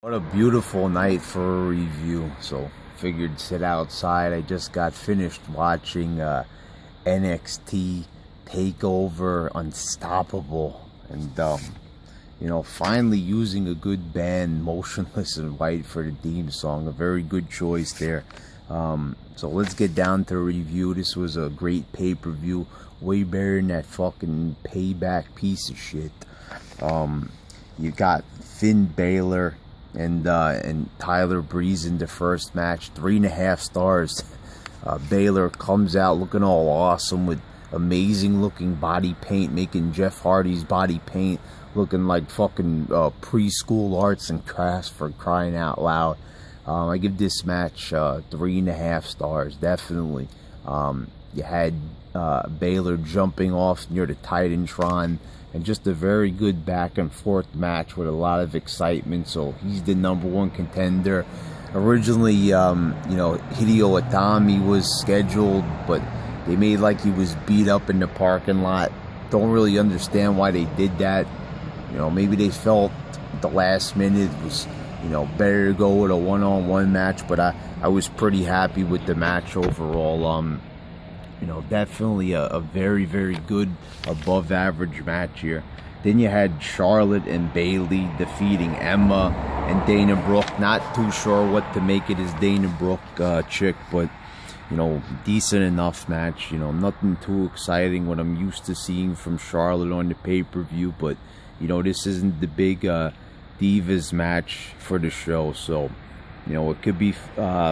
What a beautiful night for a review. So figured sit outside. I just got finished watching NXT Takeover Unstoppable, and finally using a good band, Motionless in White, for the theme song. A very good choice there. So let's get down to the review. This was a great pay-per-view, way better than that fucking Payback piece of shit. You got Finn Balor and Tyler Breeze in the first match. 3.5 stars. Balor comes out looking all awesome with amazing looking body paint, making Jeff Hardy's body paint looking like fucking preschool arts and crafts, for crying out loud. I give this match 3.5 stars, definitely. You had Balor jumping off near the Titantron, and just a very good back and forth match with a lot of excitement. So he's the #1 contender. Originally, Hideo Itami was scheduled, but they made like he was beat up in the parking lot. Don't really understand why they did that. Maybe they felt the last minute was, better to go with a one-on-one match, but I was pretty happy with the match overall. Definitely a very, very good above average match here. Then you had Charlotte and Bayley defeating Emma and Dana Brooke. Not too sure what to make of this Dana Brooke chick, but decent enough match. Nothing too exciting what I'm used to seeing from Charlotte on the pay-per-view, but this isn't the big Divas match for the show, so it could be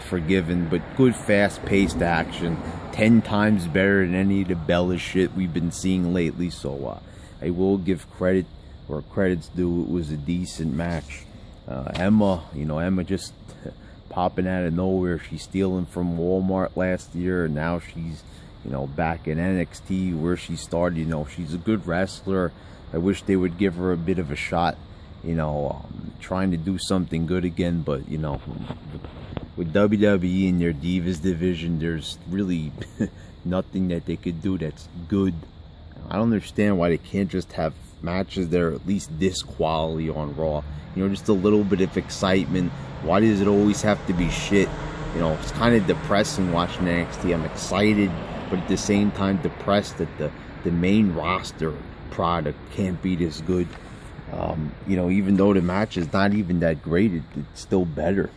forgiven. But good fast-paced action, 10 times better than any of the Bella shit we've been seeing lately. So I will give credit where credit's due. It was a decent match. Emma just popping out of nowhere. She's stealing from Walmart last year, and now she's back in NXT where she started. She's a good wrestler. I wish they would give her a bit of a shot, trying to do something good again. But with WWE and their Divas division, there's really nothing that they could do that's good. I don't understand why they can't just have matches that are at least this quality on Raw. Just a little bit of excitement. Why does it always have to be shit? It's kind of depressing watching NXT. I'm excited, but at the same time depressed that the main roster product can't be this good. Even though the match is not even that great, it's still better.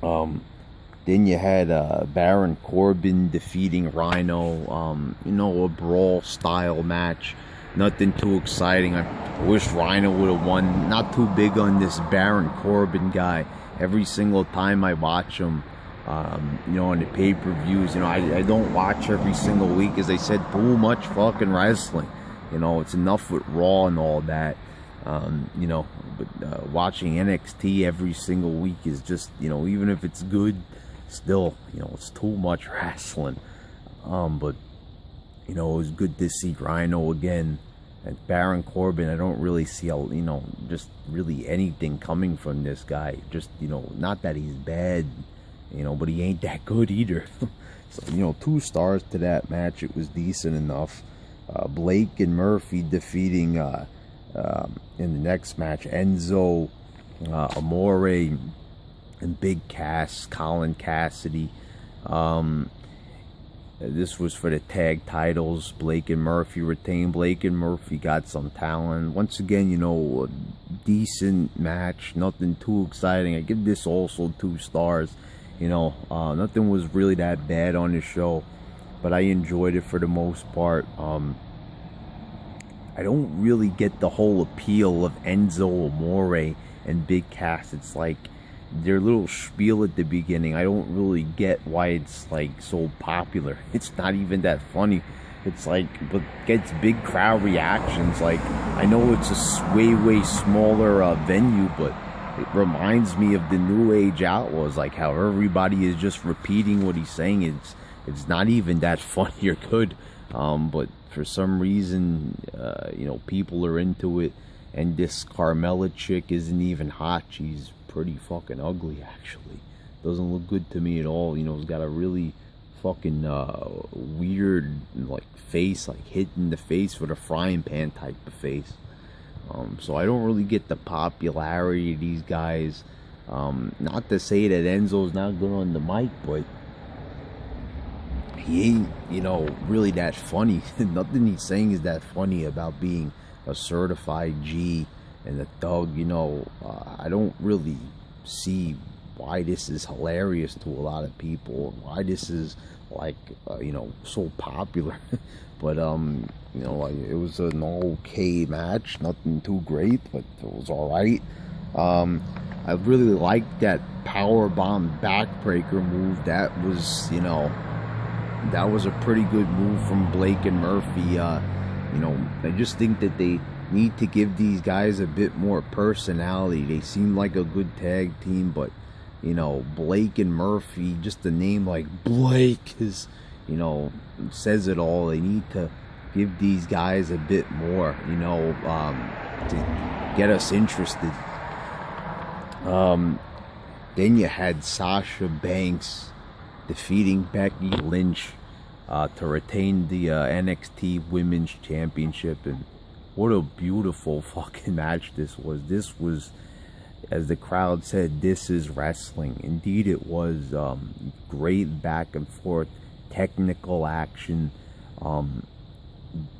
Then you had Baron Corbin defeating Rhino. A brawl style match. Nothing too exciting. I wish Rhino would have won. Not too big on this Baron Corbin guy. Every single time I watch him, on the pay-per-views, I don't watch every single week. As I said, too much fucking wrestling. It's enough with Raw and all that. But watching NXT every single week is just, even if it's good, still, it's too much wrestling. But it was good to see Rhino again. And Baron Corbin, I don't really see, just really anything coming from this guy. Just, not that he's bad, but he ain't that good either. So, 2 stars to that match. It was decent enough. Blake and Murphy defeating, in the next match, Enzo, Amore, and Big Cass, Colin Cassidy. This was for the tag titles. Blake and Murphy retained. Blake and Murphy got some talent. Once again, a decent match. Nothing too exciting. I give this also 2 stars. Nothing was really that bad on the show, but I enjoyed it for the most part. I don't really get the whole appeal of Enzo Amore and Big Cass. It's like their little spiel at the beginning. I don't really get why it's like so popular. It's not even that funny. It's like, but gets big crowd reactions. Like, I know it's a way smaller venue, but it reminds me of the New Age Outlaws. Like how everybody is just repeating what he's saying. It's not even that funny or good. But for some reason, people are into it. And this Carmella chick isn't even hot. She's pretty fucking ugly, actually. Doesn't look good to me at all. It's got a really fucking weird, like, face, like hit in the face with a frying pan type of face. So I don't really get the popularity of these guys. Not to say that Enzo's not good on the mic, but he ain't, you know, really that funny. Nothing he's saying is that funny about being a certified G and a thug. You know, I don't really see why this is hilarious to a lot of people, why this is like you know, so popular. But you know, it was an okay match, nothing too great, but it was all right. I really liked that powerbomb backbreaker move. That was, you know, that was a pretty good move from Blake and Murphy. You know, I just think that they need to give these guys a bit more personality. They seem like a good tag team, but you know, Blake and Murphy, just a name like Blake is, you know, says it all. They need to give these guys a bit more, you know, to get us interested. Then you had Sasha Banks defeating Becky Lynch to retain the NXT Women's Championship. And what a beautiful fucking match this was. This was, as the crowd said, this is wrestling. Indeed it was. Great back and forth, technical action.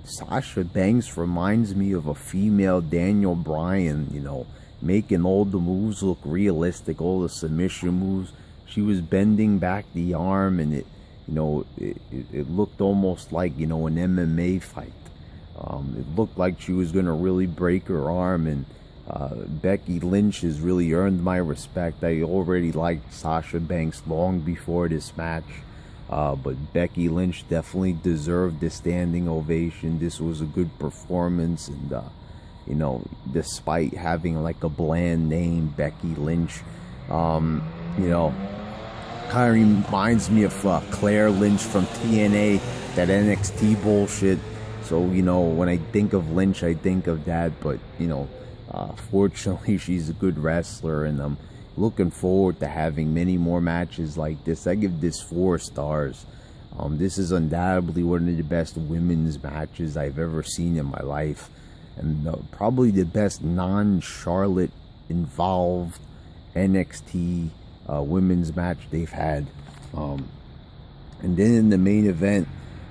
Sasha Banks reminds me of a female Daniel Bryan, you know, making all the moves look realistic, all the submission moves. She was bending back the arm, and it, you know, it looked almost like, you know, an MMA fight. It looked like she was gonna really break her arm, and Becky Lynch has really earned my respect. I already liked Sasha Banks long before this match, but Becky Lynch definitely deserved the standing ovation. This was a good performance, and you know, despite having like a bland name, Becky Lynch, you know, kind of reminds me of Claire Lynch from TNA, that NXT bullshit. So, you know, when I think of Lynch, I think of that. But, you know, fortunately, she's a good wrestler, and I'm looking forward to having many more matches like this. I give this 4 stars. This is undoubtedly one of the best women's matches I've ever seen in my life, and probably the best non-Charlotte involved NXT women's match they've had. And then in the main event,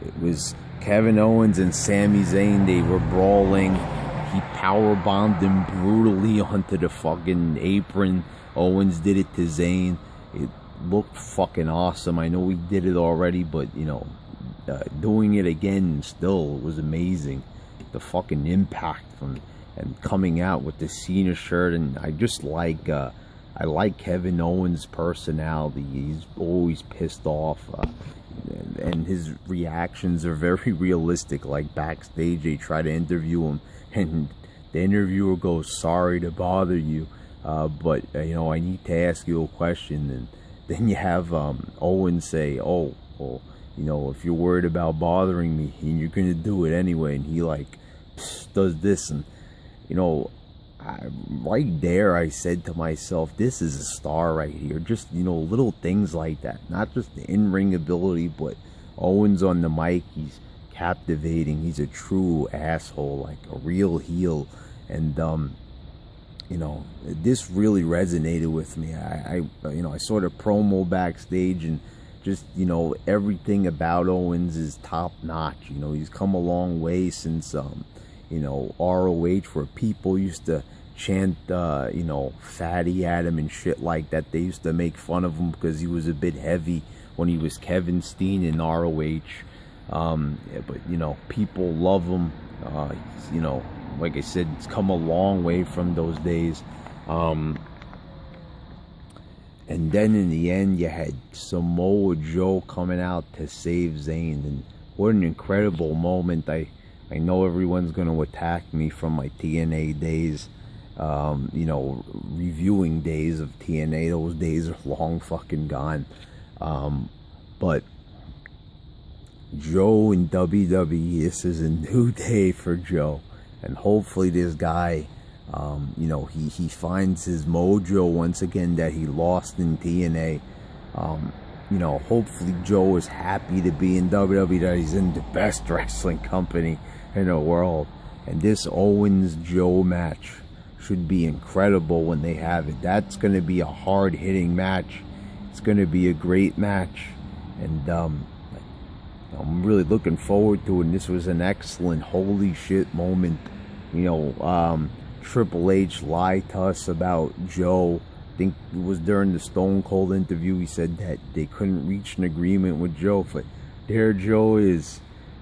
it was Kevin Owens and Sami Zayn. They were brawling. He powerbombed him brutally onto the fucking apron. Owens did it to Zayn. It looked fucking awesome. I know we did it already, but, you know, doing it again still was amazing. The fucking impact from, and coming out with the Cena shirt. And I just like, I like Kevin Owens' personality. He's always pissed off. And his reactions are very realistic. Like backstage, they try to interview him, and the interviewer goes, "Sorry to bother you, but you know, I need to ask you a question." And then you have Owens say, "Oh, well, you know, if you're worried about bothering me, and you're gonna do it anyway," and he like does this, and you know, right there, I said to myself, this is a star right here. Just, you know, little things like that. Not just the in-ring ability, but Owens on the mic, he's captivating. He's a true asshole, like a real heel. And, you know, this really resonated with me. You know, I saw the promo backstage, and just, you know, everything about Owens is top-notch. You know, he's come a long way since, you know, ROH, where people used to chant, you know, fatty at him and shit like that. They used to make fun of him because he was a bit heavy when he was Kevin Steen in ROH. Yeah, but, you know, people love him. You know, like I said, it's come a long way from those days. And then in the end, you had Samoa Joe coming out to save Zayn. And what an incredible moment. I know everyone's going to attack me from my TNA days, you know, reviewing days of TNA. Those days are long fucking gone. But Joe in WWE, this is a new day for Joe. And hopefully this guy, you know, he finds his mojo once again that he lost in TNA. You know, hopefully Joe is happy to be in WWE, that he's in the best wrestling company in the world. And this Owens-Joe match should be incredible when they have it. That's going to be a hard-hitting match. It's going to be a great match. And I'm really looking forward to it. And this was an excellent holy shit moment. You know, Triple H lied to us about Joe. I think it was during the Stone Cold interview. He said that they couldn't reach an agreement with Joe. But there Joe is.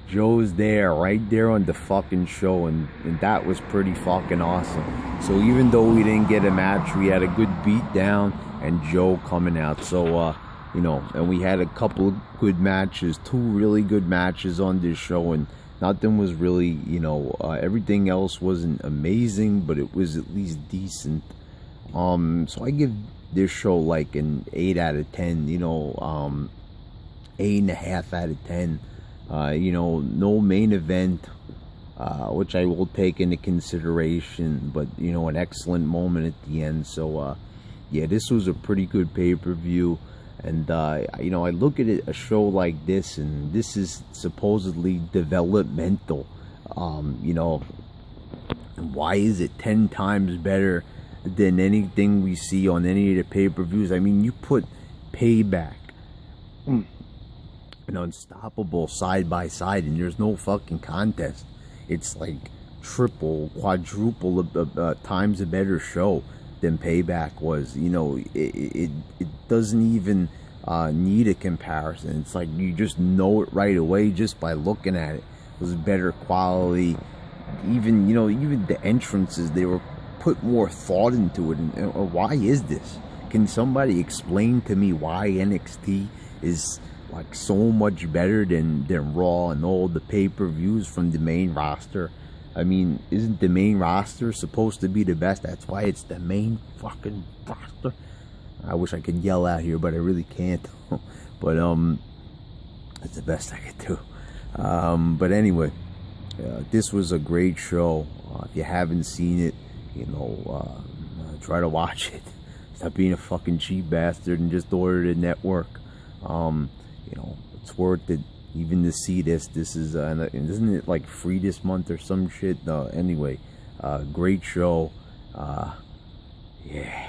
Joe's there, right there on the fucking show. And that was pretty fucking awesome. So even though we didn't get a match, we had a good beat down and Joe coming out. So, you know, and we had a couple of good matches, 2 really good matches on this show, and nothing was really, you know, everything else wasn't amazing, but it was at least decent. So I give this show like an 8 out of 10, you know, 8.5 out of 10. You know, no main event, which I will take into consideration, but, you know, an excellent moment at the end. So, yeah, this was a pretty good pay-per-view. And, you know, I look at it, a show like this, and this is supposedly developmental. You know, why is it 10 times better than anything we see on any of the pay-per-views? I mean, you put Payback and Unstoppable side by side, and there's no fucking contest. It's like triple, quadruple times a better show than Payback was. You know, it doesn't even need a comparison. It's like you just know it right away just by looking at it. It was better quality. Even, you know, even the entrances, they were put more thought into it. And why is this? Can somebody explain to me why NXT is like so much better than Raw and all the pay-per-views from the main roster? I mean, isn't the main roster supposed to be the best? That's why it's the main fucking roster. I wish I could yell out here, but I really can't. But that's the best I could do. But anyway, this was a great show. If you haven't seen it, you know, try to watch it. Stop being a fucking cheap bastard and just order the network. You know, it's worth it even to see this. This is, isn't it like free this month or some shit? Anyway, great show. Yeah.